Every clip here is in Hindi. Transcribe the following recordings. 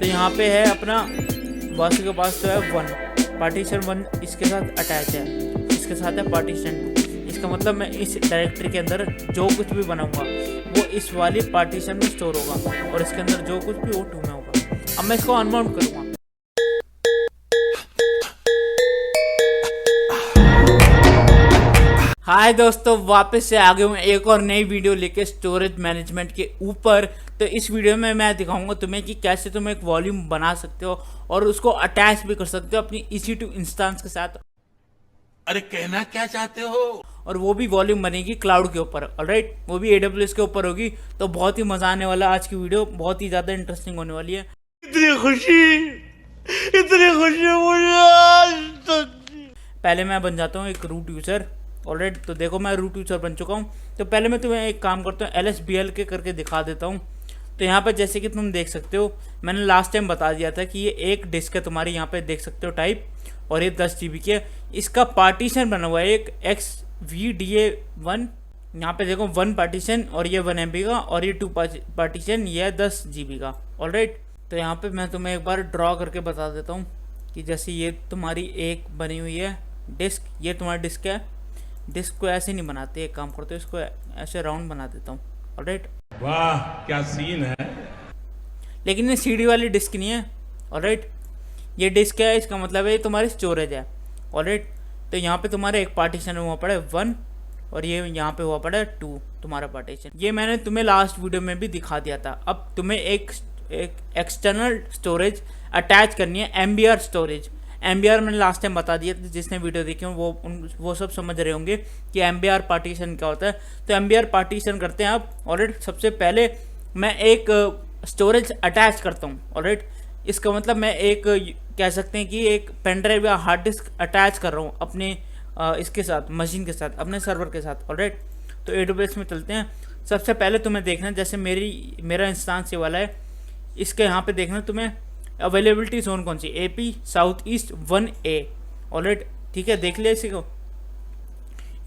तो यहाँ पे है अपना बॉस के पास तो है 1 पार्टीशन 1 इसके साथ अटैच है, इसके साथ है पार्टीशन 2। इसका मतलब मैं इस डायरेक्टरी के अंदर जो कुछ भी बनाऊंगा वो इस वाली पार्टीशन में स्टोर होगा और इसके अंदर जो कुछ भी वो 2 में होगा। अब मैं इसको अनमाउंट करूँगा। हाय दोस्तों, वापस से आ गया हूँ एक और नई वीडियो लेके स्टोरेज मैनेजमेंट के ऊपर। तो इस वीडियो में मैं दिखाऊंगा तुम्हें कि कैसे तुम एक वॉल्यूम बना सकते हो और उसको अटैच भी कर सकते हो अपनी EC2 इंस्टेंस के साथ। अरे कहना क्या चाहते हो? और वो भी वॉल्यूम बनेगी क्लाउड के ऊपर, ऑलराइट, वो भी AWS के ऊपर होगी। तो बहुत ही मजा आने वाला आज की वीडियो, बहुत ही ज्यादा इंटरेस्टिंग होने वाली है। इतनी खुशी मुझे आज तक। पहले मैं बन जाता हूँ एक रूट यूज़र, ऑलराइट। तो देखो मैं रूट यूज़र बन चुका हूँ। तो पहले मैं तुम्हें एक काम करता हूँ, LSBL करके दिखा देता हूँ। तो यहाँ पर जैसे कि तुम देख सकते हो, मैंने लास्ट टाइम बता दिया था कि ये एक डिस्क है तुम्हारी, यहाँ पे देख सकते हो टाइप, और ये 10 GB की है। इसका पार्टीशन बना हुआ है एक XVDA1। यहाँ पे देखो 1 पार्टीशन और ये 1 MB का, और ये 2 पार्टीशन, ये है 10 GB का, ऑलराइट। तो यहाँ पे मैं तुम्हें एक बार ड्रॉ करके बता देता हूँ कि जैसे ये तुम्हारी एक बनी हुई है डिस्क, ये तुम्हारी डिस्क है। डिस्क को ऐसे नहीं बनाते, एक काम करते हो इसको ऐसे राउंड बना देता हूँ, ऑलराइट। वाह क्या सीन है। लेकिन ये CD वाली डिस्क नहीं है, ऑलराइट। ये डिस्क है, इसका मतलब है ये तुम्हारी स्टोरेज है, ऑलराइट। तो यहाँ पे तुम्हारे एक पार्टीशन हुआ पड़ा है 1 और ये यहाँ पे हुआ पड़ा है 2 तुम्हारा पार्टीशन। ये मैंने तुम्हें लास्ट वीडियो में भी दिखा दिया था। अब तुम्हें एक एक्सटर्नल स्टोरेज अटैच करनी है, MBR स्टोरेज। MBR मैंने लास्ट टाइम बता दिया, जिसने वीडियो देखी हो वो सब समझ रहे होंगे कि MBR पार्टीशन क्या होता है। तो MBR पार्टीशन करते हैं आप, ऑलराइट। सबसे पहले मैं एक स्टोरेज अटैच करता हूँ, ऑलराइट। इसका मतलब मैं एक कह सकते हैं कि एक पेन ड्राइव या हार्ड डिस्क अटैच कर रहा हूँ अपने इसके साथ, मशीन के साथ, अपने सर्वर के साथ, ऑलराइट। तो AWS में चलते हैं। सबसे पहले तुम्हें देखना, जैसे मेरा इंस्टेंस ये वाला है, इसके यहाँ पे देखना तुम्हें अवेलेबिलिटी जोन कौन सी, AP south east 1A, alright, ठीक है। देख लिया इसी को।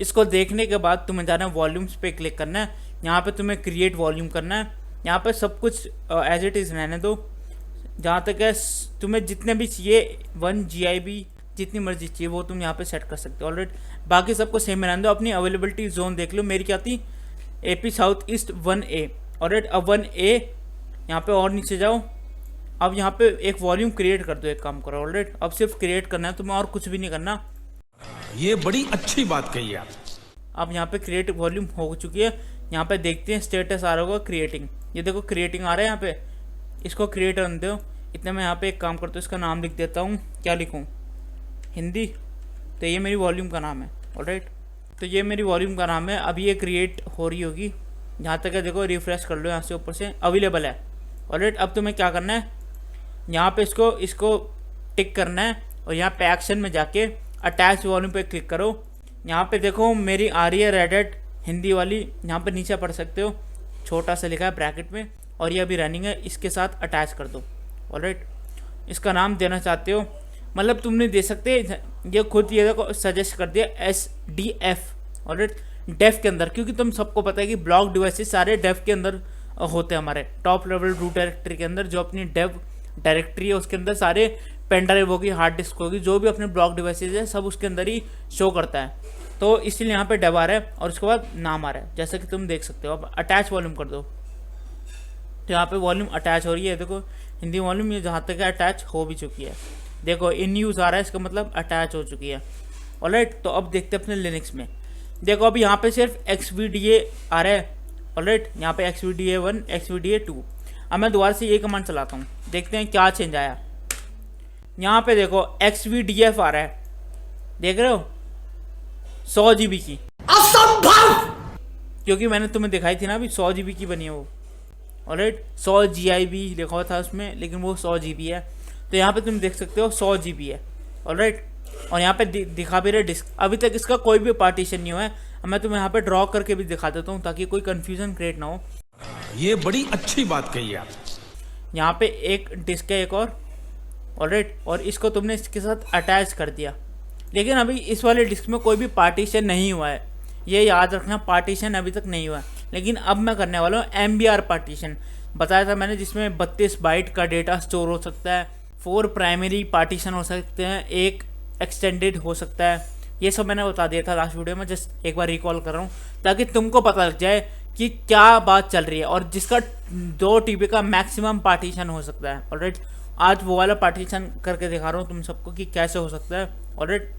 इसको देखने के बाद तुम्हें जाना है वॉल्यूम्स पे क्लिक करना है। यहाँ पे तुम्हें क्रिएट वॉल्यूम करना है। यहाँ पे सब कुछ एज इट इज़ रहने दो। जहाँ तक है तुम्हें जितने भी चाहिए 1 GB जितनी मर्जी चाहिए वो तुम यहाँ पे सेट कर सकते हो, ऑलराइट। बाकी सबको सेम रहने दो। अपनी अवेलेबिलिटी जोन देख लो, मेरी क्या थी, AP south east 1A, alright. अब 1A यहाँ पे और नीचे जाओ। अब यहाँ पे एक वॉल्यूम क्रिएट कर दो, एक काम करो, ऑलराइट। अब सिर्फ क्रिएट करना है तुम्हें, और कुछ भी नहीं करना। ये बड़ी अच्छी बात कही आप। अब यहाँ पे क्रिएट वॉल्यूम हो चुकी है। यहाँ पे देखते हैं स्टेटस आ रहा होगा क्रिएटिंग, ये देखो क्रिएटिंग आ रहा है यहाँ पे। इसको क्रिएट करने दो। इतने मैं यहाँ पे एक काम करता हूँ, इसका नाम लिख देता हूँ, क्या लिखूँ, हिंदी। तो ये मेरी वॉल्यूम का नाम है, ऑलराइट। तो ये मेरी वॉल्यूम का नाम है। अब ये क्रिएट हो रही होगी, जहाँ तक है देखो, रिफ्रेश कर लो यहाँ से, ऊपर से अवेलेबल है, ऑलराइट। अब तुम्हें क्या करना है, यहाँ पे इसको टिक करना है और यहाँ पे एक्शन में जाके अटैच वॉल्यूम पे क्लिक करो। यहाँ पे देखो मेरी आ रही है रेडेट हिंदी वाली, यहाँ पे नीचे पढ़ सकते हो, छोटा सा लिखा है ब्रैकेट में, और ये अभी रनिंग है, इसके साथ अटैच कर दो, ऑलराइट। इसका नाम देना चाहते हो, मतलब तुम नहीं दे सकते, ये खुद ये देखो सजेस्ट कर दिया SDF, ऑलराइट, डेफ के अंदर, क्योंकि तुम सबको पता है कि ब्लॉक डिवाइसेस सारे डेफ के अंदर होते हैं। हमारे टॉप लेवल रूट डायरेक्टरी के अंदर जो अपनी डेव डायरेक्टरी है उसके अंदर सारे पेन ड्राइव होगी, हार्ड डिस्क होगी, जो भी अपने ब्लॉक डिवाइसेज है सब उसके अंदर ही शो करता है। तो इसलिए यहाँ पे डेव आ रहा है और उसके बाद नाम आ रहा है, जैसा कि तुम देख सकते हो। अब अटैच वॉल्यूम कर दो, तो यहाँ पे वॉल्यूम अटैच हो रही है, देखो हिंदी वॉल्यूम ये जहाँ तक है अटैच हो भी चुकी है। देखो इन यूज़ आ रहा है, इसका मतलब अटैच हो चुकी है, ऑलराइट। तो अब देखते हैं अपने लिनक्स में। देखो अभी यहाँ पे सिर्फ XVDA आ रहा है, ऑलराइट। यहाँ पे XVDA1 XVDA2। अब मैं दोबारा से ये कमांड चलाता हूँ, देखते हैं क्या चेंज आया। यहाँ पे देखो XVDF आ रहा है, देख रहे हो, 100 GB की। असंभव! क्योंकि मैंने तुम्हें दिखाई थी ना अभी 100 GB की बनी है वो, ऑलराइट। 100 GIB लिखा हुआ था उसमें, लेकिन वो 100 GB है। तो यहाँ पे तुम देख सकते हो 100 GB है, ऑलराइट। और यहाँ पे दिखा भी रहे डिस्क। अभी तक इसका कोई भी पार्टीशन नहीं हुआ है। अब मैं तुम्हें यहाँ पे ड्रॉ करके भी दिखा देता हूँ ताकि कोई कन्फ्यूजन क्रिएट ना हो। ये बड़ी अच्छी बात कही आप। यहाँ पे एक डिस्क है एक और, ऑलराइट, और इसको तुमने इसके साथ अटैच कर दिया। लेकिन अभी इस वाले डिस्क में कोई भी पार्टीशन नहीं हुआ है, ये याद रखना, पार्टीशन अभी तक नहीं हुआ है। लेकिन अब मैं करने वाला हूँ MBR पार्टीशन। बताया था मैंने, जिसमें 32 बाइट का डेटा स्टोर हो सकता है, 4 प्राइमरी पार्टीशन हो सकते हैं, एक एक्सटेंडेड हो सकता है। ये सब मैंने बता दिया था लास्ट वीडियो में, जस्ट एक बार रिकॉल कर रहा हूँ ताकि तुमको पता लग जाए कि क्या बात चल रही है। और जिसका 2 TB का मैक्सिमम पार्टीशन हो सकता है। ऑलराइट, आज वो वाला पार्टीशन करके दिखा रहा हूँ तुम सबको कि कैसे हो सकता है। ऑलराइट,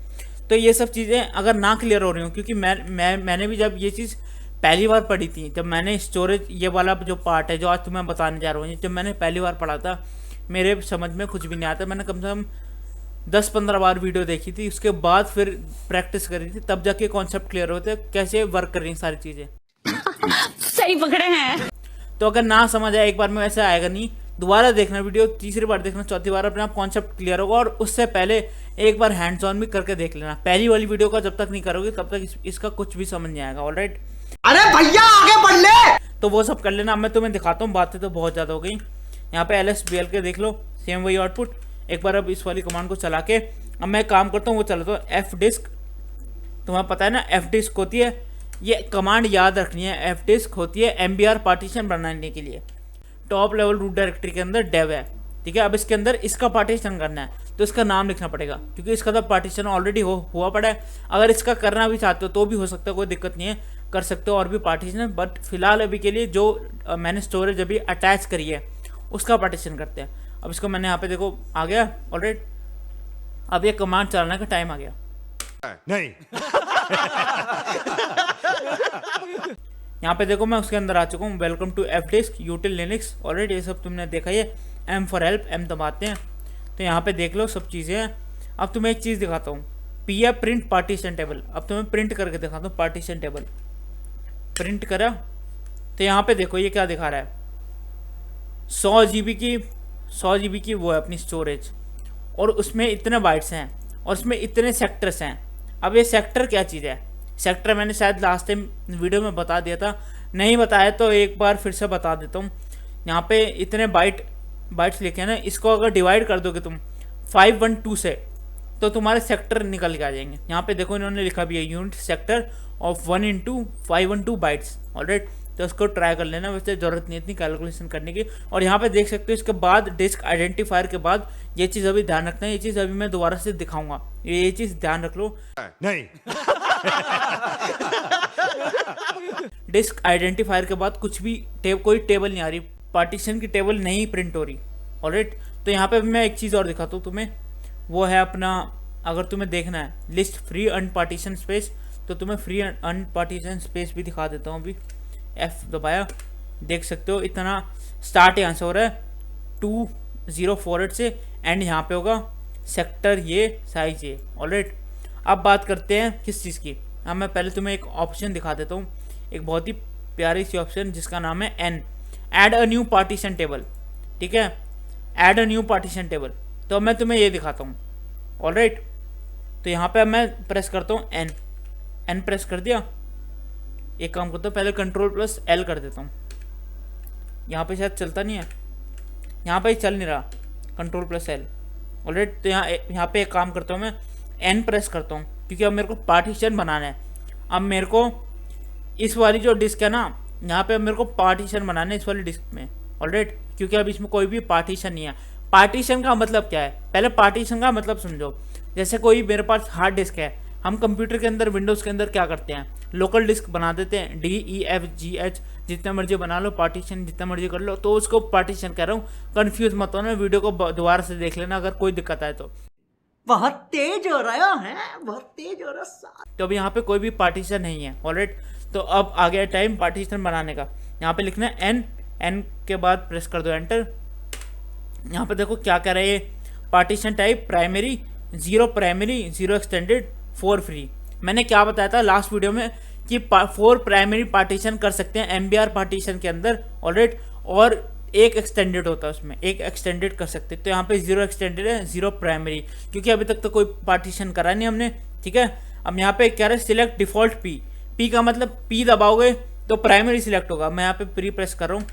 तो ये सब चीज़ें अगर ना क्लियर हो रही हूँ, क्योंकि मैंने भी जब ये चीज़ पहली बार पढ़ी थी, जब मैंने स्टोरेज ये वाला जो पार्ट है जो आज तुम्हें बताने जा रहा हूँ, जब मैंने पहली बार पढ़ा था मेरे समझ में कुछ भी नहीं आता। मैंने कम से कम 10-15 बार वीडियो देखी थी, उसके बाद फिर प्रैक्टिस करी थी, तब जाके कॉन्सेप्ट क्लियर होते कैसे वर्क कर रही हैं सारी चीज़ें। सही पकड़े हैं। तो अगर ना समझ आए एक बार में, वैसे आएगा नहीं, दोबारा देखना वीडियो, तीसरी बार देखना, चौथी बार अपने आप कॉन्सेप्ट क्लियर होगा। और उससे पहले एक बार हैंड्स ऑन भी करके देख लेना। पहली वाली वीडियो का जब तक नहीं करोगे तब तक इसका कुछ भी समझ नहीं आएगा। ऑलराइट, अरे भैया आगे बढ़ ले। तो वो सब कर लेना। मैं तुम्हें दिखाता हूँ, बातें तो बहुत ज़्यादा हो गई। यहाँ पे LSBL के देख लो, सेम वही आउटपुट। एक बार अब इस वाली कमांड को चला के अब मैं काम करता हूँ, वो चलाता हूँ fdisk। तुम्हें पता है ना fdisk होती है, ये कमांड याद रखनी है। fdisk होती है MBR पार्टीशन बनाने के लिए। टॉप लेवल रूट डायरेक्टरी के अंदर डेव है, ठीक है। अब इसके अंदर इसका पार्टीशन करना है तो इसका नाम लिखना पड़ेगा, क्योंकि इसका तो पार्टीशन ऑलरेडी हुआ पड़ा है। अगर इसका करना भी चाहते हो तो भी हो सकता है, कोई दिक्कत नहीं है, कर सकते हो और भी पार्टीशन है। बट फिलहाल अभी के लिए जो मैंने स्टोरेज अभी अटैच करी है उसका पार्टीशन करते हैं। अब इसको मैंने यहाँ पे देखो आ गया ऑलरेडी। अब ये कमांड चलाने का टाइम आ गया। नहीं यहाँ पे देखो मैं उसके अंदर आ चुका हूँ। Welcome to fdisk util Linux. Already ये सब तुमने देखा ही है। M फॉर हेल्प, M दबाते हैं तो यहाँ पे देख लो सब चीज़ें हैं। अब तुम्हें एक चीज़ दिखाता हूँ, pf प्रिंट पार्टीशन टेबल। अब तुम्हें प्रिंट करके दिखाता हूँ पार्टीशन टेबल। प्रिंट करा तो यहाँ पे देखो ये क्या दिखा रहा है, 100 GB की वो है अपनी स्टोरेज, और उसमें इतने बाइट्स हैं और उसमें इतने सेक्टर्स हैं। अब ये सेक्टर क्या चीज़ है? सेक्टर मैंने शायद लास्ट टाइम वीडियो में बता दिया था, नहीं बताया तो एक बार फिर से बता देता हूँ। यहाँ पे इतने बाइट्स लिखे हैं ना, इसको अगर डिवाइड कर दोगे तुम 512 से तो तुम्हारे सेक्टर निकल के आ जाएंगे। यहाँ पे देखो इन्होंने लिखा भी है unit sector of 1 × 512 bytes. Alright, तो उसको ट्राई कर लेना, वैसे ज़रूरत नहीं इतनी कैलकुलेशन करने की। और यहाँ पे देख सकते हो इसके बाद डिस्क आइडेंटिफायर के बाद ये चीज़ अभी ध्यान रखना है, ये चीज़ अभी मैं दोबारा से दिखाऊंगा, ये चीज़ ध्यान रख लो। नहीं डिस्क आइडेंटिफायर के बाद कुछ भी कोई टेबल नहीं आ रही, पार्टीशन की टेबल नहीं प्रिंट हो रही। ऑलराइट, तो यहाँ पे मैं एक चीज़ और दिखाता हूँ तुम्हें, वो है अपना, अगर तुम्हें देखना है लिस्ट फ्री अनपार्टीशन स्पेस, तो तुम्हें फ्री अनपार्टीशन स्पेस भी दिखा देता हूँ। अभी F दबाया, देख सकते हो इतना स्टार्ट यहाँ से हो रहा है 2048 से, एंड यहाँ पे होगा सेक्टर ये, साइज ये। ऑलराइट, अब बात करते हैं किस चीज़ की। अब मैं पहले तुम्हें एक ऑप्शन दिखा देता हूँ, एक बहुत ही प्यारी सी ऑप्शन जिसका नाम है N, add a new partition table. ठीक है, add a new partition table. तो अब मैं तुम्हें ये दिखाता हूँ। ऑलराइट, तो यहाँ पे अब मैं प्रेस करता हूँ N प्रेस कर दिया। एक काम करता हूँ, पहले Ctrl+L कर देता हूँ। यहाँ पे शायद चलता नहीं है, यहाँ पे चल नहीं रहा, Ctrl+L। ऑलराइट, तो यहाँ पे एक काम करता हूँ, मैं N प्रेस करता हूँ, क्योंकि अब मेरे को पार्टीशन बनाना है। अब मेरे को इस वाली जो डिस्क है ना, यहाँ पे अब मेरे को पार्टीशन बनाना है इस वाली डिस्क में। ऑलराइट, क्योंकि अब इसमें कोई भी पार्टीशन नहीं है। पार्टीशन का मतलब क्या है, पहले पार्टीशन का मतलब समझो। जैसे कोई मेरे पास हार्ड डिस्क है, हम कंप्यूटर के अंदर, विंडोज़ के अंदर क्या करते हैं, लोकल डिस्क बना देते हैं, DEFGH जितना मर्जी बना लो, पार्टीशन जितना मर्जी कर लो, तो उसको पार्टीशन कह रहा हूँ। कंफ्यूज मत होना, वीडियो को दोबारा से देख लेना अगर कोई दिक्कत आए तो। बहुत तेज हो रहा है, बहुत तेज हो रहा है। तो अब यहाँ पे कोई भी पार्टीशन नहीं है। ऑलराइट, तो अब आ गया टाइम पार्टीशन बनाने का। यहाँ पे लिखना है N के बाद प्रेस कर दो एंटर। यहाँ पे देखो क्या कह रहा है ये, partition type primary, 0 extended, 4 free. मैंने क्या बताया था लास्ट वीडियो में कि 4 प्राइमरी पार्टीशन कर सकते हैं MBR पार्टीशन के अंदर। ऑलराइट, और एक एक्सटेंडेड होता है उसमें, एक एक्सटेंडेड कर सकते हैं। तो यहाँ पे 0 एक्सटेंडेड है, 0 प्राइमरी, क्योंकि अभी तक तो कोई पार्टीशन करा नहीं हमने। ठीक है, अब यहाँ पे कह रहे हैं सिलेक्ट डिफॉल्ट P का मतलब P दबाओगे तो प्राइमरी सिलेक्ट होगा। मैं यहाँ पे प्री प्रेस कर रहा हूँ,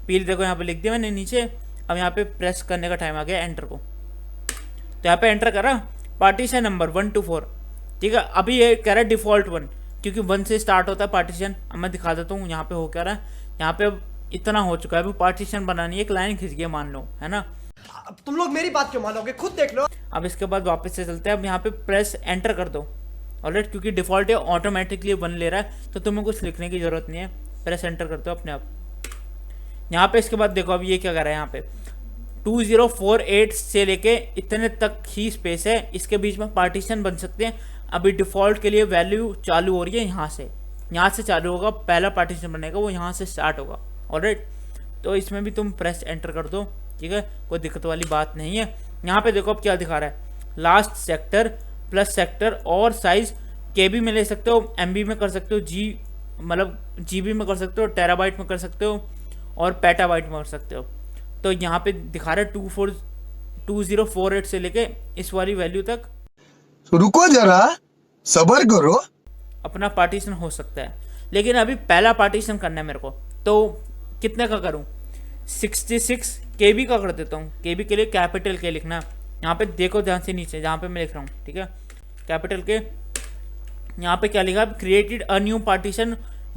P देखो यहाँ पे लिख दिया मैंने नीचे। अब यहाँ पे प्रेस करने का टाइम आ गया एंटर को, तो यहाँ पे एंटर करा, पार्टीशन नंबर 1 to 4। ठीक है, अभी ये कह रहा है डिफॉल्ट 1, क्योंकि 1 से स्टार्ट होता है पार्टीशन। अब मैं दिखा देता हूँ यहाँ पे हो क्या रहा है। यहाँ पे इतना हो चुका है। अभी पार्टीशन बनानी है, एक लाइन खींच गई मान लो, है ना। अब तुम लोग मेरी बात क्यों मानोगे, खुद देख लो। अब इसके बाद वापस से चलते हैं। अब यहाँ पे प्रेस एंटर कर दो। ऑलराइट, क्योंकि डिफ़ॉल्ट है ऑटोमेटिकली बन ले रहा है तो तुम्हें कुछ लिखने की ज़रूरत नहीं है। प्रेस एंटर करते हो अपने आप। यहाँ पे इसके बाद देखो अब ये क्या कर रहा है, यहाँ पे 2048 से लेके इतने तक ही स्पेस है, इसके बीच में पार्टीशन बन सकते हैं। अभी डिफ़ॉल्ट के लिए वैल्यू चालू हो रही है यहाँ से चालू होगा। पहला पार्टीशन बनेगा वो यहाँ से स्टार्ट होगा। ऑलराइट, तो इसमें भी तुम प्रेस एंटर कर दो, ठीक है, कोई दिक्कत वाली बात नहीं है। यहाँ पे देखो अब क्या दिखा रहा है, लास्ट सेक्टर प्लस सेक्टर और साइज केबी में ले सकते हो, एमबी में कर सकते हो, जीबी में कर सकते हो, टेराबाइट में कर सकते हो और पेटाबाइट में कर सकते हो। तो यहाँ पे दिखा रहा है 2048 से लेके इस वाली वैल्यू तक रुको जरा, सब्र करो। अपना पार्टीशन हो सकता है। लेकिन अभी पहला पार्टीशन करना है मेरे को, तो कितने का करूँ, 66 केबी का कर देता हूँ। केबी के लिए कैपिटल के लिखना। यहाँ पे देखो ध्यान से नीचे जहाँ पे मैं लिख रहा हूँ, ठीक है, कैपिटल के। यहाँ पे क्या लिखा है, created a new partition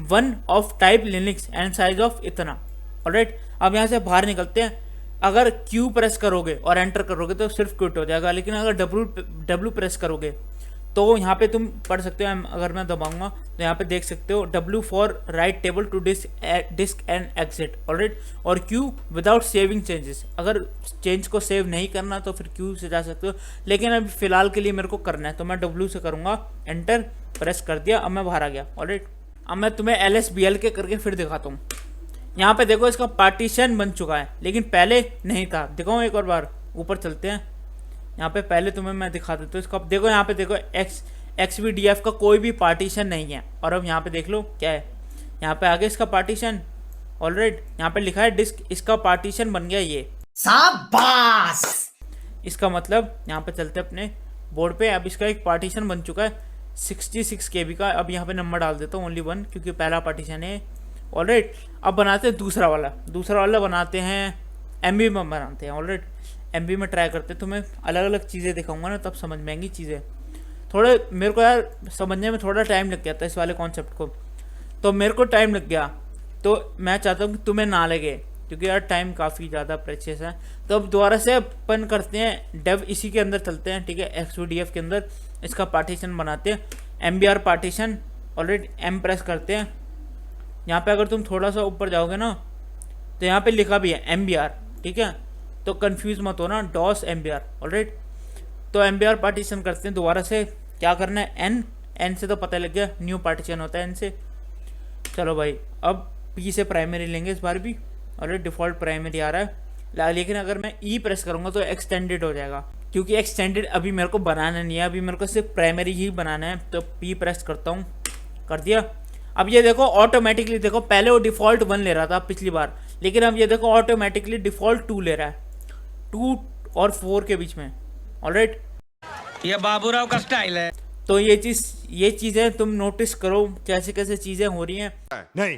1 of type Linux and size of इतना। ऑलराइट, अब यहाँ से बाहर निकलते हैं। अगर क्यू प्रेस करोगे और एंटर करोगे तो सिर्फ क्विट हो जाएगा, लेकिन अगर डब्ल्यू प्रेस करोगे तो यहाँ पे तुम पढ़ सकते हो। अगर मैं दबाऊंगा तो यहाँ पे देख सकते हो W for write table to disk and exit. Alright, और Q विदाउट सेविंग चेंजेस। अगर चेंज को सेव नहीं करना तो फिर Q से जा सकते हो, लेकिन अभी फिलहाल के लिए मेरे को करना है तो मैं W से करूँगा। एंटर प्रेस कर दिया, अब मैं बाहर आ गया। ऑलराइट, अब मैं तुम्हें LSBL के करके फिर दिखाता हूँ। यहाँ पे देखो इसका पार्टीशन बन चुका है, लेकिन पहले नहीं था। दिखाऊँ एक और बार, ऊपर चलते हैं। यहाँ पे पहले तुम्हें मैं दिखा देता हूँ इसका। देखो यहाँ पे देखो XVDF का कोई भी पार्टीशन नहीं है। और अब यहाँ पे देख लो क्या है, यहाँ पे आगे इसका पार्टीशन। ऑलराइट, यहाँ पे लिखा है डिस्क, इसका पार्टीशन बन गया ये। शाबाश। इसका मतलब यहाँ पे चलते अपने बोर्ड पे। अब इसका एक पार्टीशन बन चुका है 66 KB का। अब यहाँ पे नंबर डाल देता हूँ ओनली 1, क्योंकि पहला पार्टीशन है। ऑलराइट, अब बनाते हैं दूसरा वाला बनाते हैं MB में बनाते हैं। ऑलराइट, MB में ट्राई करते हैं। तुम्हें अलग अलग चीज़ें दिखाऊंगा ना, तब समझ में आएंगी चीज़ें। थोड़े मेरे को यार समझने में थोड़ा टाइम लग गया था इस वाले कॉन्सेप्ट को, तो मेरे को टाइम लग गया। तो मैं चाहता हूँ कि तुम्हें ना लगे, क्योंकि यार टाइम काफ़ी ज़्यादा प्रेशियस है। तो अब दोबारा से अपन करते हैं डेव, इसी के अंदर चलते हैं, ठीक है, XVDF के अंदर इसका पार्टीशन बनाते हैं। MBR partition. Already M press करते हैं। यहाँ पे अगर तुम थोड़ा सा ऊपर जाओगे ना तो यहाँ पे लिखा भी है MBR, ठीक है, तो कंफ्यूज मत हो ना, DOS MBR। ऑलराइट, तो MBR पार्टीशन करते हैं दोबारा से। क्या करना है, N से तो पता लग गया, न्यू पार्टीशन होता है N से। चलो भाई, अब P से प्राइमरी लेंगे इस बार भी। ऑलरेडी डिफ़ॉल्ट प्राइमरी आ रहा है, लेकिन अगर मैं E प्रेस करूँगा तो एक्सटेंडेड हो जाएगा, क्योंकि एक्सटेंडेड अभी मेरे को बनाना नहीं है, अभी मेरे को सिर्फ प्राइमरी ही बनाना है। तो P प्रेस करता हूँ, कर दिया। अब ये देखो ऑटोमेटिकली, देखो पहले वो डिफ़ॉल्ट 1 ले रहा था पिछली बार, लेकिन अब ये देखो ऑटोमेटिकली डिफ़ॉल्ट 2 ले रहा है, 2 और 4 के बीच में। ऑलराइट, ये बाबूराव का स्टाइल है। तो ये चीज़ें तुम नोटिस करो कैसे कैसे चीज़ें हो रही हैं। नहीं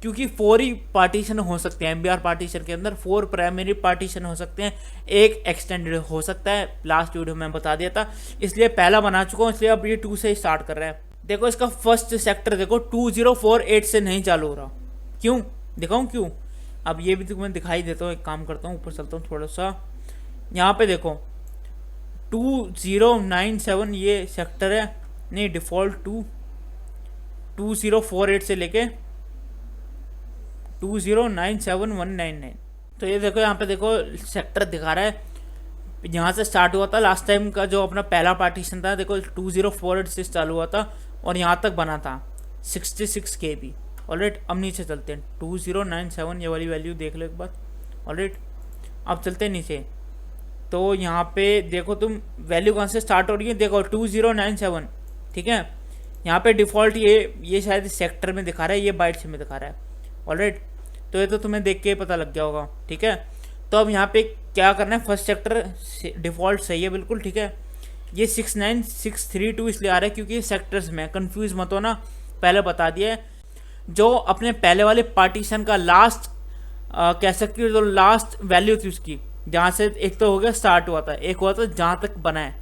क्योंकि 4 ही पार्टीशन हो सकते हैं MBR पार्टीशन के अंदर, 4 प्राइमरी पार्टीशन हो सकते हैं, एक एक्सटेंडेड हो सकता है। लास्ट वीडियो में बता दिया था, इसलिए पहला बना चुका हूँ, इसलिए अब ये 2 से स्टार्ट कर रहा है। देखो इसका फर्स्ट सेक्टर देखो 2048 से नहीं चालू हो रहा, क्यों दिखाऊँ क्यों? अब ये भी तुम्हें दिखाई देता हूँ। एक काम करता हूँ, ऊपर चलता हूँ थोड़ा सा। यहाँ पे देखो 2097 ये सेक्टर है, नहीं डिफ़ॉल्ट 2048 से लेके 2097199। तो ये देखो यहाँ पे देखो सेक्टर दिखा रहा है, यहाँ से स्टार्ट हुआ था लास्ट टाइम का जो अपना पहला पार्टीशन था। देखो 2048 से चालू हुआ था और यहाँ तक बना था 66 KB। ऑलराइट, अब नीचे चलते हैं 2097, ये वाली वैल्यू देख लो एक बार। ऑलराइट, अब चलते हैं नीचे। तो यहाँ पे देखो तुम वैल्यू कहाँ से स्टार्ट हो रही है, देखो 2097, ठीक है। यहाँ पे डिफ़ॉल्ट ये शायद सेक्टर में दिखा रहा है, ये बाइट्स में दिखा रहा है। ऑलराइट, तो ये तो तुम्हें देख के पता लग गया होगा, ठीक है। तो अब यहाँ पे क्या करना है, फर्स्ट सेक्टर डिफ़ॉल्ट सही है बिल्कुल, ठीक है। ये 69632 इसलिए आ रहा है क्योंकि ये सेक्टर्स में, कंफ्यूज मत हो ना, पहले बता दिया है। जो अपने पहले वाले पार्टीशन का लास्ट कह सकते हो, जो लास्ट वैल्यू थी उसकी, जहाँ से एक तो हो गया स्टार्ट हुआ था, एक हुआ था जहाँ तक बना है,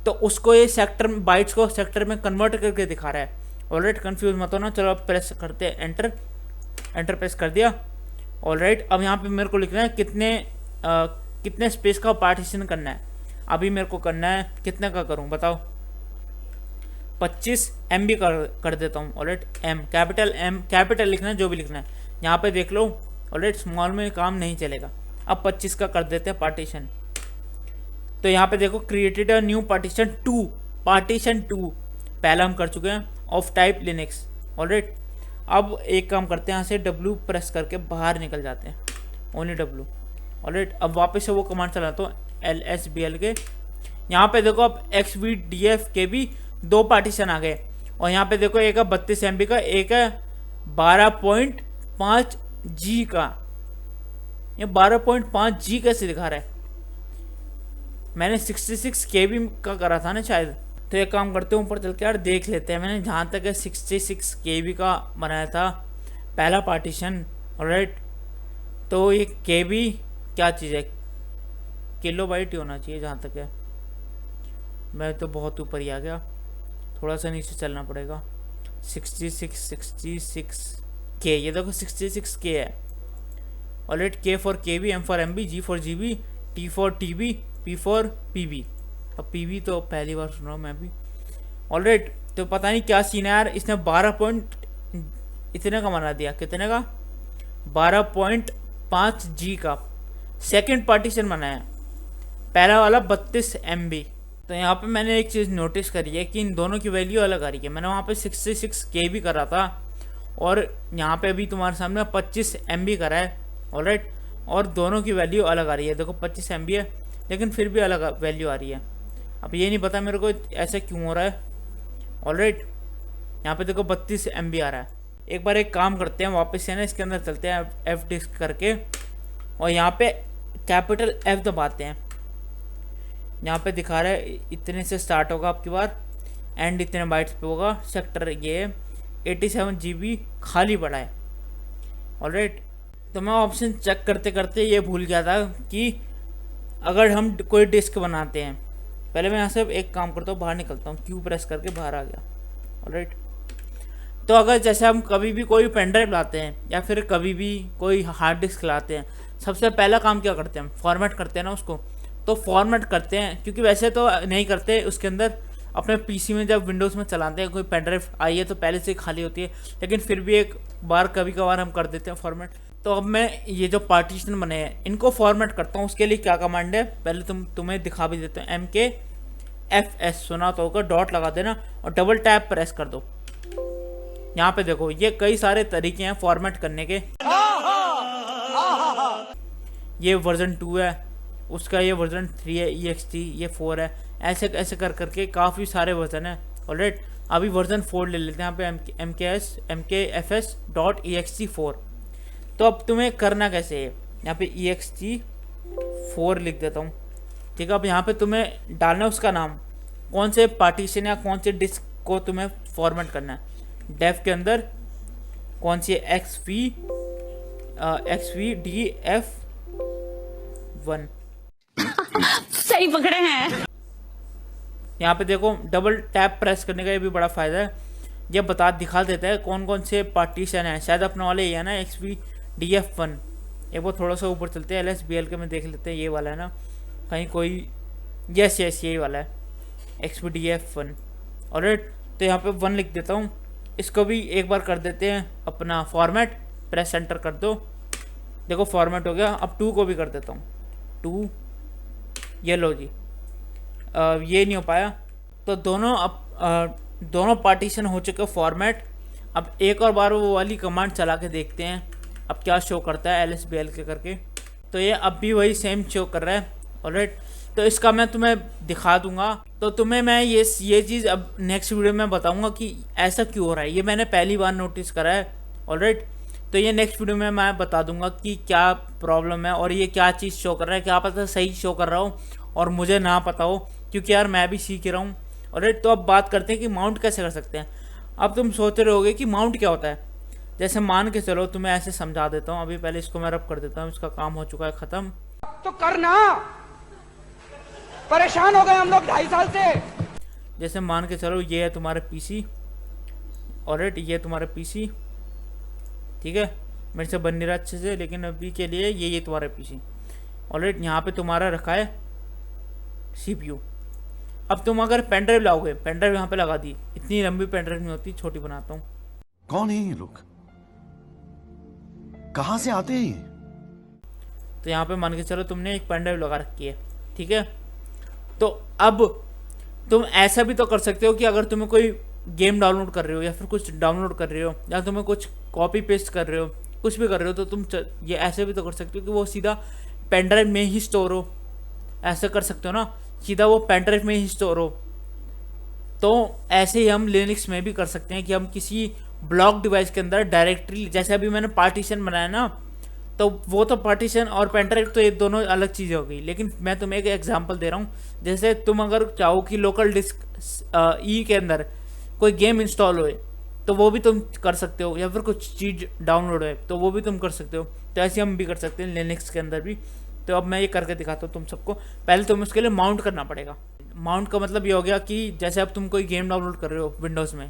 तो उसको ये सेक्टर में बाइट्स को सेक्टर में कन्वर्ट करके दिखा रहा है। ऑलराइट, कंफ्यूज मत होना। चलो अब प्रेस करते हैं एंटर, एंटर प्रेस कर दिया। ऑलराइट, अब यहाँ पे मेरे को लिखना है कितने स्पेस का पार्टीशन करना है। अभी मेरे को करना है, कितने का करूँ बताओ, 25 MB कर देता हूँ। ऑलराइट, M कैपिटल लिखना है, जो भी लिखना है। यहाँ पे देख लो, ऑलराइट, स्मॉल में काम नहीं चलेगा। अब 25 का कर देते हैं पार्टीशन। तो यहाँ पे देखो, created a new partition 2, partition 2 पहला हम कर चुके हैं, ऑफ टाइप लिनक्स। ऑलराइट, अब एक काम करते हैं, यहाँ से W प्रेस करके बाहर निकल जाते हैं, ओनली W। ऑलराइट, अब वापस से वो कमांड चलाता हूँ LSBL के। यहाँ पे देखो, अब XVDF के भी 2 पार्टीशन आ गए। और यहाँ पे देखो, एक है 32 MB का, एक है 12.5 G का। ये 12.5 G कैसे दिखा रहा है? मैंने 66 KB का करा था ना शायद। तो एक काम करते हैं, ऊपर चल के यार देख लेते हैं। मैंने जहाँ तक है 66 KB का बनाया था पहला पार्टीशन। ऑलराइट, तो ये KB क्या चीज़ है? किलोबाइट ही होना चाहिए जहाँ तक है। मैं तो बहुत ऊपर ही आ गया, थोड़ा सा नीचे चलना पड़ेगा। 66 K, ये देखो 66 K है। Alright, K for KB, M for MB, G for GB, T for TB, P for PB। अब PB तो पहली बार सुन रहा हूँ मैं भी। ऑलराइट, तो पता नहीं क्या सीन है यार, इसने 12 इतने का बना दिया। कितने का? 12.5 G का सेकंड पार्टीशन बनाया, पहला वाला 32 MB। तो यहाँ पे मैंने एक चीज़ नोटिस करी है कि इन दोनों की वैल्यू अलग आ रही है। मैंने वहाँ पे 66 KB करा था और यहाँ पे अभी तुम्हारे सामने 25 MB करा है। ऑलराइट, और दोनों की वैल्यू अलग आ रही है। देखो 25 MB है, लेकिन फिर भी अलग वैल्यू आ रही है। अब ये नहीं पता मेरे को ऐसा क्यों हो रहा है। ऑलराइट, यहाँ पे देखो 32 MB आ रहा है। एक बार एक काम करते हैं, वापस से ना इसके अंदर चलते हैं F डिस्क करके, और यहाँ पे कैपिटल F दबाते हैं। यहाँ पे दिखा रहा है इतने से स्टार्ट होगा आपकी बार, एंड इतने बाइट्स पे होगा। सेक्टर ये 87 GB खाली पड़ा है। ऑलराइट, तो मैं ऑप्शन चेक करते करते ये भूल गया था कि अगर हम कोई डिस्क बनाते हैं, पहले मैं यहाँ से एक काम करता हूँ, बाहर निकलता हूँ, Q प्रेस करके बाहर आ गया। ऑलराइट, तो अगर जैसे हम कभी भी कोई पेन ड्राइव लाते हैं या फिर कभी भी कोई हार्ड डिस्क लाते हैं, सबसे पहला काम क्या करते हैं? फॉर्मेट करते हैं ना उसको। तो फॉर्मेट करते हैं, क्योंकि वैसे तो नहीं करते उसके अंदर। अपने पीसी में जब विंडोज़ में चलाते हैं, कोई पेन ड्राइव आई है तो पहले से खाली होती है, लेकिन फिर भी एक बार कभी कभार हम कर देते हैं फॉर्मेट। तो अब मैं ये जो पार्टीशन बने हैं इनको फॉर्मेट करता हूँ। उसके लिए क्या कमांड है, पहले तुम्हें दिखा भी देते हैं। MKFS सुना तो होगा, डॉट लगा देना और डबल टैप प्रेस कर दो। यहाँ पे देखो, ये कई सारे तरीके हैं फॉर्मेट करने के। ये वर्जन 2 है, उसका ये वर्जन 3 है, EXT ये 4 है, ऐसे ऐसे कर करके काफ़ी सारे वर्जन है। ऑलराइट, अभी वर्जन 4 ले लेते हैं। यहाँ पे MKFS.ext4। तो अब तुम्हें करना कैसे है, यहाँ पे ext4 लिख देता हूँ। ठीक है, अब यहाँ पे तुम्हें डालना है उसका नाम, कौन से पार्टीशन या कौन से डिस्क को तुम्हें फॉर्मेट करना है। डेफ के अंदर कौन सी है, XVDF1। सही पकड़े हैं। यहाँ पे देखो, डबल टैप प्रेस करने का ये भी बड़ा फ़ायदा है, ये दिखा देता है कौन कौन से पार्टीशन है। शायद अपने वाले ये है ना, XVDF1। एक वो थोड़ा सा ऊपर चलते हैं, LSBL के में देख लेते हैं, ये वाला है ना कहीं कोई, यस यही वाला है, XVDF1। ऑलराइट, तो यहाँ पे 1 लिख देता हूँ। इसको भी एक बार कर देते हैं अपना फॉर्मेट, प्रेस एंटर कर दो। देखो फॉर्मेट हो गया। अब 2 को भी कर देता हूँ, 2। ये लो जी, ये नहीं हो पाया। तो दोनों पार्टीशन हो चुके फॉर्मेट। अब एक और बार वो वाली कमांड चला के देखते हैं अब क्या शो करता है LSBL के करके। तो ये अब भी वही सेम शो कर रहा है। ऑलराइट, तो इसका मैं तुम्हें दिखा दूंगा। तो तुम्हें मैं ये चीज़ अब नेक्स्ट वीडियो में बताऊंगा कि ऐसा क्यों हो रहा है। ये मैंने पहली बार नोटिस करा है। ऑलराइट, तो ये नेक्स्ट वीडियो में मैं बता दूंगा कि क्या प्रॉब्लम है और ये क्या चीज़ शो कर रहा है। क्या पता सही शो कर रहा हो और मुझे ना पता हो, क्योंकि यार मैं भी सीख रहा हूँ। ऑलराइट, तो अब बात करते हैं कि माउंट कैसे कर सकते हैं। अब तुम सोच रहे होगे कि माउंट क्या होता है। जैसे मान के चलो, तुम्हें ऐसे समझा देता हूँ। अभी पहले इसको मैं रब कर देता हूँ, इसका काम हो चुका है ख़त्म। तो करना, परेशान हो गए हम लोग 2.5 साल से। जैसे मान के चलो, ये है तुम्हारे पीसी ऑलराइट, ये तुम्हारा पीसी, ठीक है, मेरे से बन नहीं रहा अच्छे से, लेकिन अभी के लिए ये तुम्हारा पीसी। ऑलराइट, यहाँ पे तुम्हारा रखा है सीपीयू। अब तुम अगर पेन ड्राइव लाओगे, पेन ड्राइव यहाँ पे लगा दी, इतनी लंबी पेन ड्राइव नहीं होती, छोटी बनाता हूँ। कौन है ये लोग, कहां से आते हैं ये? तो यहाँ पे मान के चलो तुमने एक पेन ड्राइव लगा रखी है, ठीक है। तो अब तुम ऐसा भी तो कर सकते हो कि अगर तुम्हें कोई गेम डाउनलोड कर रहे हो या फिर कुछ डाउनलोड कर रहे हो या तुम्हें कुछ कॉपी पेस्ट कर रहे हो, कुछ भी कर रहे हो, तो तुम ये ऐसे भी तो कर सकते हो कि वो सीधा पेन ड्राइव में ही स्टोर हो। ऐसे कर सकते हो ना, सीधा वो पेन ड्राइव में ही स्टोर हो। तो ऐसे ही हम लिनक्स में भी कर सकते हैं कि हम किसी ब्लॉक डिवाइस के अंदर डायरेक्टरी, जैसे अभी मैंने पार्टीशन बनाया ना, तो वो तो पार्टीशन और पेन ड्राइव तो ये दोनों अलग चीज़ें हो गई। लेकिन मैं तुम्हें एक एग्जांपल दे रहा हूँ, जैसे तुम अगर चाहो कि लोकल डिस्क ई के अंदर कोई गेम इंस्टॉल होए तो वो भी तुम कर सकते हो, या फिर कुछ चीज़ डाउनलोड है तो वो भी तुम कर सकते हो। तो ऐसे हम भी कर सकते हैं लिनक्स के अंदर भी। तो अब मैं ये करके दिखाता हूँ तुम सबको। पहले तुम्हें उसके लिए माउंट करना पड़ेगा। माउंट का मतलब ये हो गया कि जैसे अब तुम कोई गेम डाउनलोड कर रहे हो विंडोज़ में,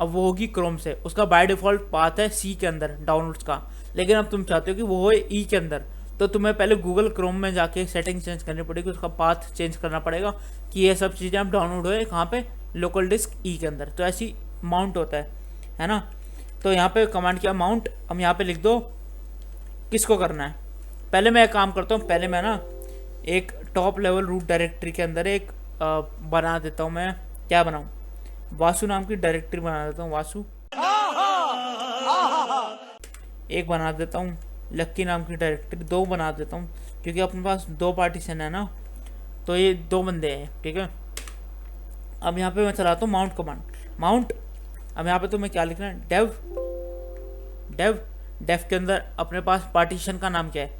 अब वो होगी क्रोम से, उसका बाय डिफ़ॉल्ट पाथ है सी के अंदर डाउनलोड्स का, लेकिन अब तुम चाहते हो कि वो हो ई के अंदर, तो तुम्हें पहले गूगल क्रोम में जाके सेटिंग चेंज करनी पड़ेगी, उसका पाथ चेंज करना पड़ेगा कि ये सब चीज़ें अब डाउनलोड होए कहाँ पे, लोकल डिस्क ई के अंदर। तो ऐसी माउंट होता है ना। तो यहाँ पे कमांड किया माउंट। अब यहाँ पे लिख दो किसको करना है। पहले मैं एक काम करता हूँ, पहले मैं ना एक टॉप लेवल रूट डायरेक्टरी के अंदर एक बना देता हूँ। मैं क्या बनाऊँ, वासु नाम की डायरेक्टरी बना देता हूँ। वासु एक बना देता हूँ, लक्की नाम की डायरेक्टरी दो बना देता हूँ, क्योंकि अपने पास दो पार्टीशन है ना, तो ये दो बंदे हैं, ठीक है। अब यहाँ पे मैं चलाता हूँ माउंट कमांड। माउंट, अब यहाँ पे तुम्हें क्या लिखना है, डेव। डेव डेव के अंदर अपने पास पार्टीशन का नाम क्या है,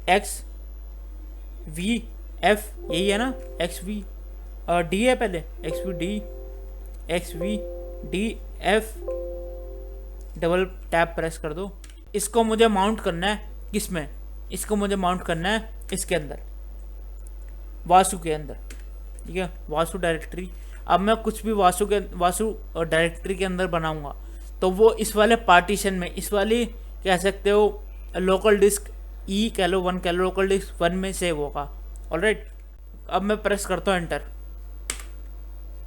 एक्स वी एफ, यही है ना, एक्स वी डी है पहले, X V D, X V D F, double tap press कर दो। इसको मुझे माउंट करना है किस में, इसको मुझे माउंट करना है इसके अंदर, वासु के अंदर, ठीक है, वासु डायरेक्टरी। अब मैं कुछ भी वासु डायरेक्टरी के अंदर बनाऊंगा तो वो इस वाले पार्टीशन में, इस वाली कह सकते हो लोकल डिस्क ई कह लो, 1 कह लो, लोकल डिस्क 1 में सेव होगा। ऑलराइट, अब मैं प्रेस करता हूँ एंटर।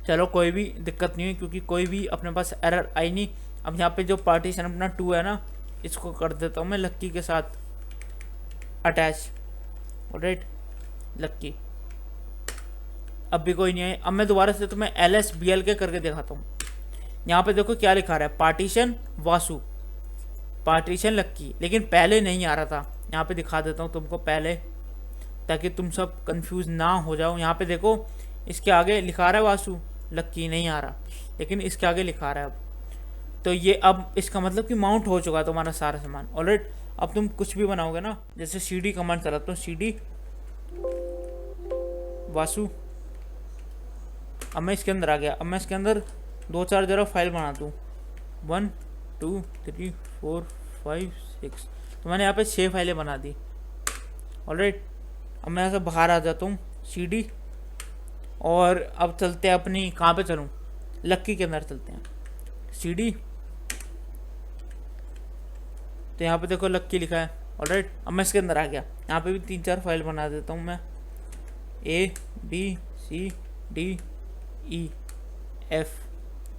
चलो कोई भी दिक्कत नहीं हुई, क्योंकि कोई भी अपने पास एरर आई नहीं। अब यहाँ पे जो पार्टीशन अपना 2 है ना, इसको कर देता हूँ मैं लक्की के साथ अटैच। ऑलराइट, लक्की अब भी कोई नहीं है। अब मैं दोबारा से तुम्हें LSBL के करके दिखाता हूँ। यहाँ पे देखो क्या लिखा रहा है, पार्टीशन वासु, पार्टीशन लक्की, लेकिन पहले नहीं आ रहा था। यहाँ पे दिखा देता हूँ तुमको पहले, ताकि तुम सब कंफ्यूज ना हो जाओ। यहाँ पे देखो इसके आगे लिखा रहा है वासु, लक्की नहीं आ रहा, लेकिन इसके आगे लिखा रहा है अब। तो ये अब इसका मतलब कि माउंट हो चुका है तुम्हारा सारा सामान। ऑलराइट, अब तुम कुछ भी बनाओगे ना, जैसे CD कमांड चलाता हूँ, CD वासु। अब मैं इसके अंदर आ गया। अब मैं इसके अंदर 2-4 जरा फाइल बना दूँ, 1 2 3 4 5 6, तो मैंने यहाँ पे 6 फाइलें बना दी। ऑलराइट, अब मैं यहाँ से बाहर आ जाता हूँ, CD, और अब चलते हैं अपनी, कहाँ पे चलूँ, लक्की के अंदर चलते हैं, CD। तो यहाँ पे देखो लक्की लिखा है। ऑलराइट, अब मैं इसके अंदर आ गया। यहाँ पे भी 3-4 फाइल बना देता हूँ मैं, A B C D E F।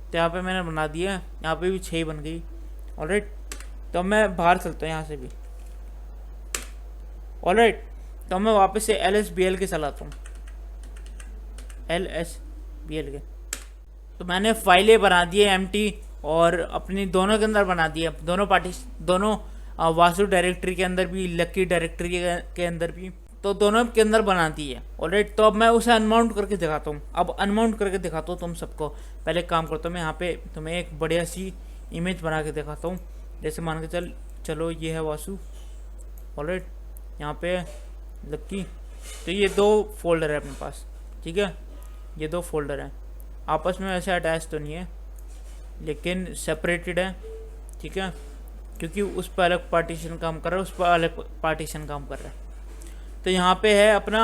तो यहाँ पे मैंने बना दिया, यहाँ पे भी 6 बन गई। ऑलराइट, तो मैं बाहर चलता हूँ यहाँ से भी। ऑलराइट, तो मैं वापस से LSBL के चलाता हूँ, LSBL के। तो मैंने फाइलें बना दी है empty, और अपनी दोनों के अंदर बना दिए, दोनों वासु डायरेक्टरी के अंदर भी, लक्की डायरेक्टरी के अंदर भी, तो दोनों के अंदर बना दी है। ऑलराइट, तो अब मैं उसे अनमाउंट करके दिखाता हूँ। अब अनमाउंट करके दिखाता हूँ तुम सबको। पहले काम करता हूँ मैं, यहाँ पे तुम्हें एक बढ़िया सी इमेज बना के दिखाता हूँ। जैसे मान के चलो ये है वासु। ऑलराइट, यहाँ पे लक्की। तो ये 2 फोल्डर है अपने पास, ठीक है, ये 2 फोल्डर हैं, आपस में वैसे अटैच तो नहीं है, लेकिन सेपरेटेड है, ठीक है, क्योंकि उस पर अलग पार्टीशन काम कर रहा है, उस पर अलग पार्टीशन काम कर रहा है। तो यहाँ पे है अपना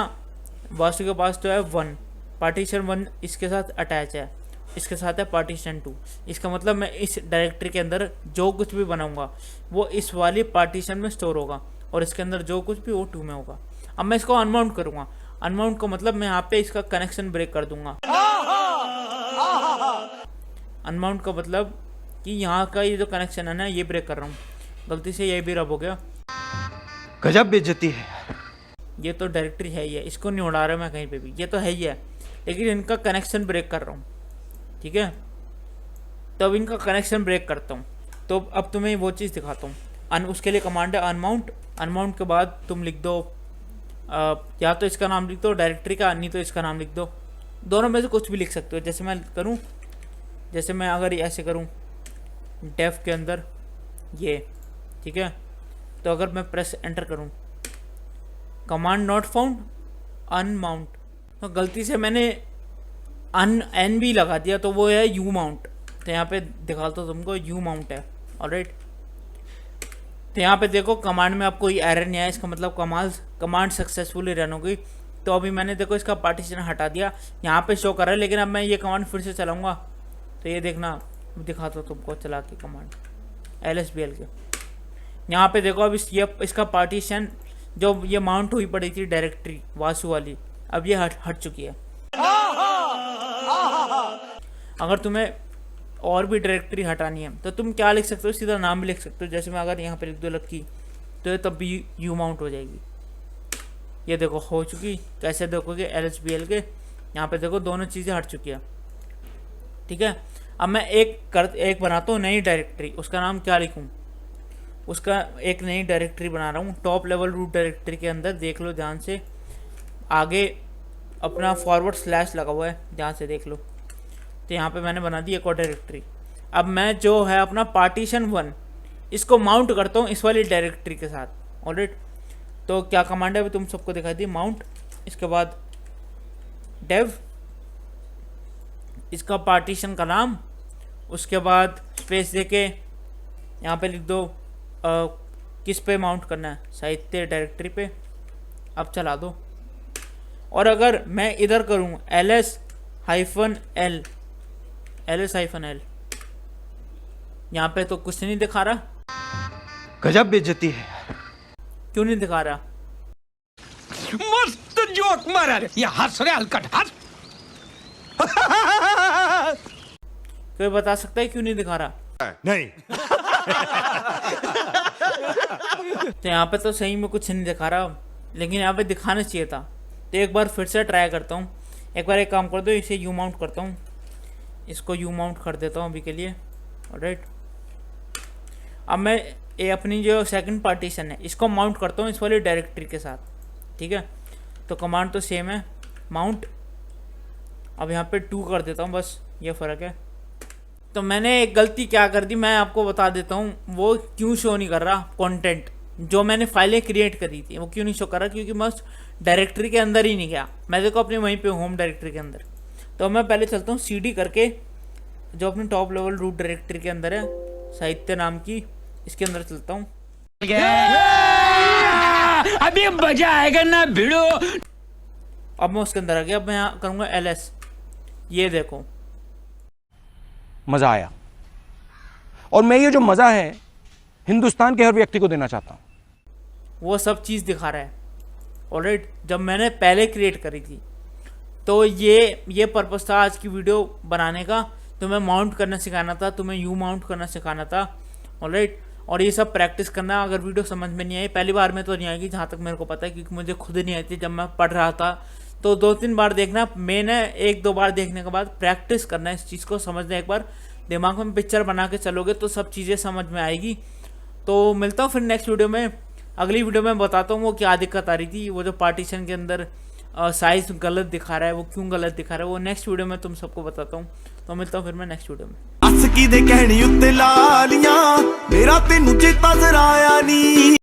वासु के पास तो है 1 पार्टीशन, 1 इसके साथ अटैच है। इसके साथ है पार्टीशन 2। इसका मतलब मैं इस डायरेक्टरी के अंदर जो कुछ भी बनाऊंगा वो इस वाली पार्टीशन में स्टोर होगा, और इसके अंदर जो कुछ भी वो 2 में होगा। अब मैं इसको अनमाउंट करूंगा। अनमाउंट का मतलब मैं यहाँ पे इसका कनेक्शन ब्रेक कर दूंगा। अनमाउंट का मतलब कि यहाँ का ये जो कनेक्शन है ना, ये ब्रेक कर रहा हूँ। गलती से ये भी रब हो गया। गजब बेइज्जती है। ये तो डायरेक्टरी है ही है, इसको नहीं उड़ा रहा मैं कहीं पे भी, ये तो है ही है, लेकिन इनका कनेक्शन ब्रेक कर रहा हूँ। ठीक है, तो अब इनका कनेक्शन ब्रेक करता हूँ। तो अब तुम्हें वो चीज़ दिखाता हूँ। उसके लिए कमांड है अनमाउंट। अनमाउंट के बाद तुम लिख दो या तो इसका नाम लिख दो डायरेक्टरी का, नहीं तो इसका नाम लिख दो। दोनों में से कुछ भी लिख सकते हो। जैसे मैं करूँ, जैसे मैं अगर ऐसे करूँ डेफ के अंदर ये, ठीक है, तो अगर मैं प्रेस एंटर करूँ कमांड नॉट फाउंड अनमाउंट, तो गलती से मैंने एन भी लगा दिया, तो वो है यू माउंट। तो यहाँ पे दिखाता हूँ तुमको, यू माउंट है। ऑलराइट, तो यहाँ पे देखो कमांड में आपको ये एरर नहीं आया, इसका मतलब कमांड सक्सेसफुली रन हो गई। तो अभी मैंने देखो इसका पार्टीशन हटा दिया, यहाँ पे शो कर रहा है, लेकिन अब मैं ये कमांड फिर से चलाऊंगा तो ये देखना, दिखाता हूँ तुमको चला के कमांड LSBL के। यहाँ पे देखो अब इसका पार्टीशन जो ये माउंट हुई पड़ी थी डायरेक्टरी वासु वाली, अब ये हट चुकी है। अगर तुम्हें और भी डायरेक्टरी हटानी है तो तुम क्या लिख सकते हो, सीधा नाम भी लिख सकते हो। जैसे मैं अगर यहाँ पे लिख दो लक्की, तो ये तब भी यू माउंट हो जाएगी। ये देखो हो चुकी। कैसे देखोगे LSBL के, यहाँ पे देखो दोनों चीज़ें हट चुकी है। ठीक है, अब मैं एक बनाता हूँ नई डायरेक्टरी। उसका नाम क्या लिखूँ, उसका एक नई डायरेक्टरी बना रहा हूँ टॉप लेवल रूट डायरेक्टरी के अंदर। देख लो ध्यान से, आगे अपना फॉरवर्ड स्लैश लगा हुआ है, ध्यान से देख लो। तो यहाँ पे मैंने बना दी एक और डायरेक्टरी। अब मैं जो है अपना पार्टीशन 1 इसको माउंट करता हूँ इस वाली डायरेक्टरी के साथ। ऑलराइट, तो क्या कमांड है अभी तुम सबको दिखाई दी, माउंट, इसके बाद डेव, इसका पार्टीशन का नाम, उसके बाद स्पेस देके यहाँ पे लिख दो किस पे माउंट करना है, साहित्य डायरेक्टरी पे। अब चला दो। और अगर मैं इधर करूँ LS-L, यहाँ पे तो कुछ नहीं दिखा रहा। गजब बेइज्जती है। क्यों नहीं दिखा रहा? मस्त जोक मारा रे, ये हंस रे हलकट हंस। कोई बता सकता है क्यों नहीं दिखा रहा? नहीं। तो यहाँ पे तो सही में कुछ नहीं दिखा रहा, लेकिन यहाँ पे दिखाना चाहिए था। तो एक बार फिर से ट्राई करता हूँ। एक बार एक काम कर दो, इसे यू माउंट करता हूँ, इसको यू माउंट कर देता हूँ अभी के लिए। ऑलराइट, अब मैं ये अपनी जो सेकंड पार्टीशन है इसको माउंट करता हूँ इस वाली डायरेक्टरी के साथ। ठीक है, तो कमांड तो सेम है, माउंट। अब यहाँ पे 2 कर देता हूँ, बस ये फ़र्क है। तो मैंने एक गलती क्या कर दी, मैं आपको बता देता हूँ। वो क्यों शो नहीं कर रहा कंटेंट, जो मैंने फाइलें क्रिएट करी थी वो क्यों नहीं शो कर रहा, क्योंकि मैं डायरेक्टरी के अंदर ही नहीं गया। मैं देखो अपने वहीं पे होम डायरेक्टरी के अंदर। तो मैं पहले चलता हूँ CD करके, जो अपने टॉप लेवल रूट डायरेक्टरी के अंदर है, साहित्य नाम की, इसके अंदर चलता हूँ। अभी मजा आएगा ना भिड़ो। अब मैं उसके अंदर आ गया। अब मैं यहाँ करूँगा LS, ये देखो मजा आया, और मैं ये जो मजा है हिंदुस्तान के हर व्यक्ति को देना चाहता हूं। वो सब चीज़ दिखा रहा है। ऑलराइट, जब मैंने पहले क्रिएट करी थी तो ये पर्पस था आज की वीडियो बनाने का। तुम्हें माउंट करना सिखाना था, तुम्हें यू माउंट करना सिखाना था। ऑलराइट, और ये सब प्रैक्टिस करना। अगर वीडियो समझ में नहीं आई, पहली बार में तो नहीं आएगी जहाँ तक मेरे को पता है, क्योंकि मुझे खुद नहीं आई थी जब मैं पढ़ रहा था। तो 2-3 बार देखना, मैंने 1-2 बार देखने के बाद प्रैक्टिस करना, इस चीज़ को समझना। एक बार दिमाग में पिक्चर बना के चलोगे तो सब चीज़ें समझ में आएगी। तो मिलता हूँ फिर नेक्स्ट वीडियो में। अगली वीडियो में बताता हूँ वो क्या दिक्कत आ रही थी, वो जो पार्टीशन के अंदर साइज गलत दिखा रहा है, वो क्यों गलत दिखा रहा है, वो नेक्स्ट वीडियो में तुम सबको बताता हूँ। तो मिलता हूँ फिर मैं नेक्स्ट वीडियो में। अस की दे कहनी उत्ते लालियां मेरा तेनू चेता जरा आया नी।